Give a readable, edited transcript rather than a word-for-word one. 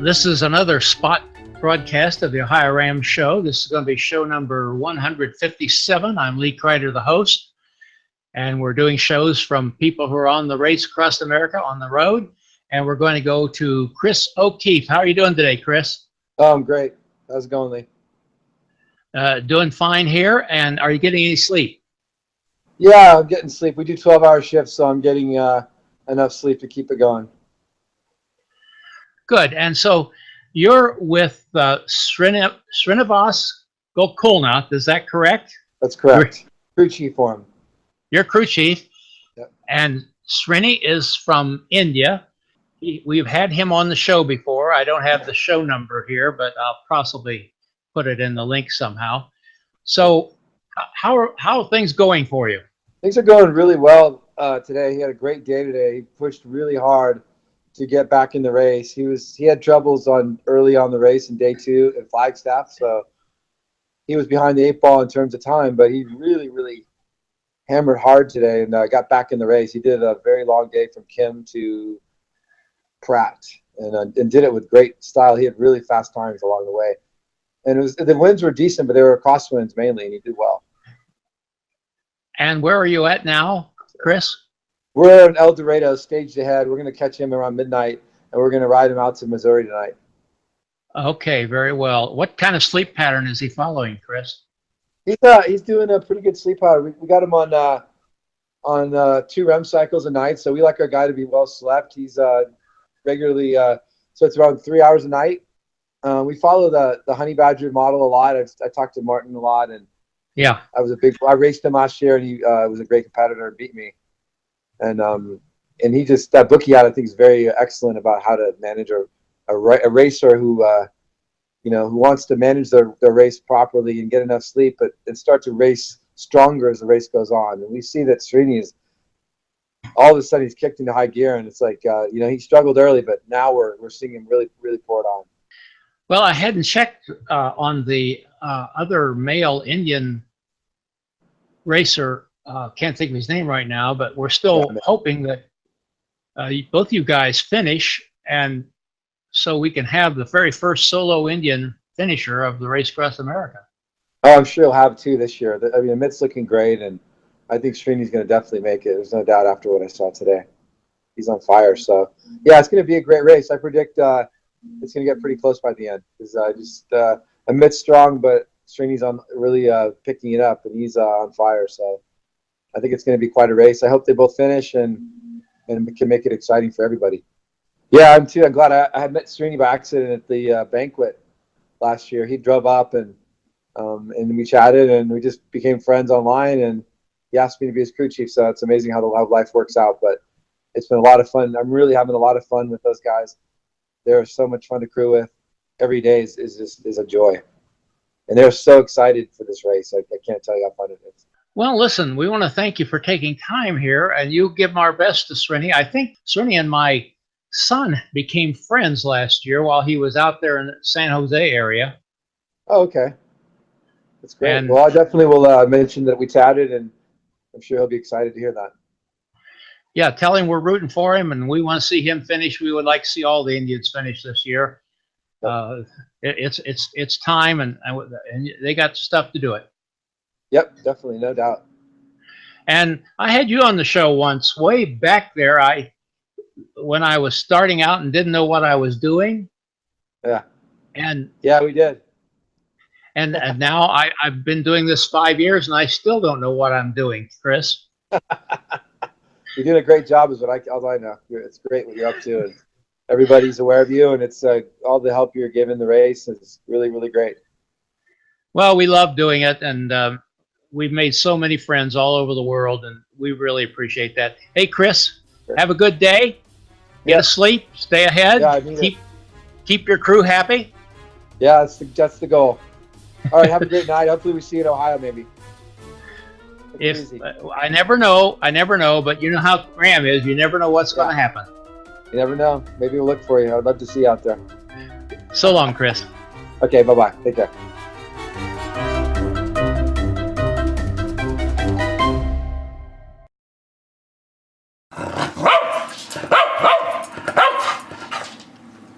This is another spot broadcast of the Ohio Rams show. This is going to be show number 157. I'm Lee Kreider, the host, and we're doing shows from people who are on the race across America on the road. And we're going to go to Chris O'Keefe. How are you doing today, Chris? Oh, I'm great. How's it going, Lee? Doing fine here. And are you getting any sleep? Yeah, I'm getting sleep. We do 12-hour shifts, so I'm getting enough sleep to keep it going. Good. And so you're with Srinivas Gokulnath. Is that correct? That's correct. Crew chief for him. You're crew chief. Yep. And Srini is from India. We've had him on the show before. I don't have the show number here, but I'll possibly put it in the link somehow. So how are things going for you? Things are going really well today. He had a great day today. He pushed really hard to get back in the race. He had troubles early on the race in day 2 at Flagstaff, so he was behind the 8 ball in terms of time, but he really hammered hard today and got back in the race. He did a very long day from Kim to Pratt and did it with great style. He had really fast times along the way. And the winds were decent, but they were crosswinds mainly, and he did well. And where are you at now, Chris? We're in El Dorado, staged ahead. We're going to catch him around midnight, and we're going to ride him out to Missouri tonight. Okay, very well. What kind of sleep pattern is he following, Chris? He's doing a pretty good sleep pattern. We got him on 2 REM cycles a night, so we like our guy to be well slept. He's regularly, so it's around 3 hours a night. We follow the honey badger model a lot. I talked to Martin a lot, and yeah, I raced him last year, and he was a great competitor and beat me. And he just, that book he had, I think, is very excellent about how to manage a racer who wants to manage their race properly and get enough sleep, and start to race stronger as the race goes on. And we see that Srini is, all of a sudden he's kicked into high gear, and it's like, he struggled early, but now we're seeing him really pour it on. Well, I hadn't checked on the other male Indian racer. Can't think of his name right now, but we're still hoping that both you guys finish, and so we can have the very first solo Indian finisher of the race across America. Oh, I'm sure he'll have 2 this year. I mean, Amit's looking great, and I think Srini's going to definitely make it. There's no doubt after what I saw today. He's on fire. So, yeah, it's going to be a great race. I predict it's going to get pretty close by the end. Because Amit's strong, but Srini's really picking it up, and he's on fire. So I think it's going to be quite a race. I hope they both finish and can make it exciting for everybody. Yeah, I'm too. I'm glad I had met Srini by accident at the banquet last year. He drove up and we chatted, and we just became friends online, and he asked me to be his crew chief. So it's amazing how life works out. But it's been a lot of fun. I'm really having a lot of fun with those guys. They're so much fun to crew with. Every day is a joy. And they're so excited for this race. I can't tell you how fun it is. Well, listen, we want to thank you for taking time here, and you give our best to Srini. I think Srini and my son became friends last year while he was out there in the San Jose area. Oh, okay. That's great. Well, I definitely will mention that we chatted, and I'm sure he'll be excited to hear that. Yeah, tell him we're rooting for him, and we want to see him finish. We would like to see all the Indians finish this year. It's time, and they got stuff to do it. Yep, definitely, no doubt. And I had you on the show once, way back there. When I was starting out and didn't know what I was doing. Yeah. And yeah, we did. And now I've been doing this 5 years, and I still don't know what I'm doing, Chris. You're doing a great job, is all I know. It's great what you're up to, and everybody's aware of you, and it's all the help you're giving the race is really great. Well, we love doing it, and we've made so many friends all over the world, and we really appreciate that. Hey, Chris, have a good day. Get a sleep. Stay ahead. Yeah, keep your crew happy. Yeah, that's the goal. All right, have a great night. Hopefully we see you in Ohio, maybe. I never know, but you know how Graham is. You never know what's going to happen. You never know. Maybe we'll look for you. I'd love to see you out there. So long, Chris. Okay, bye-bye. Take care.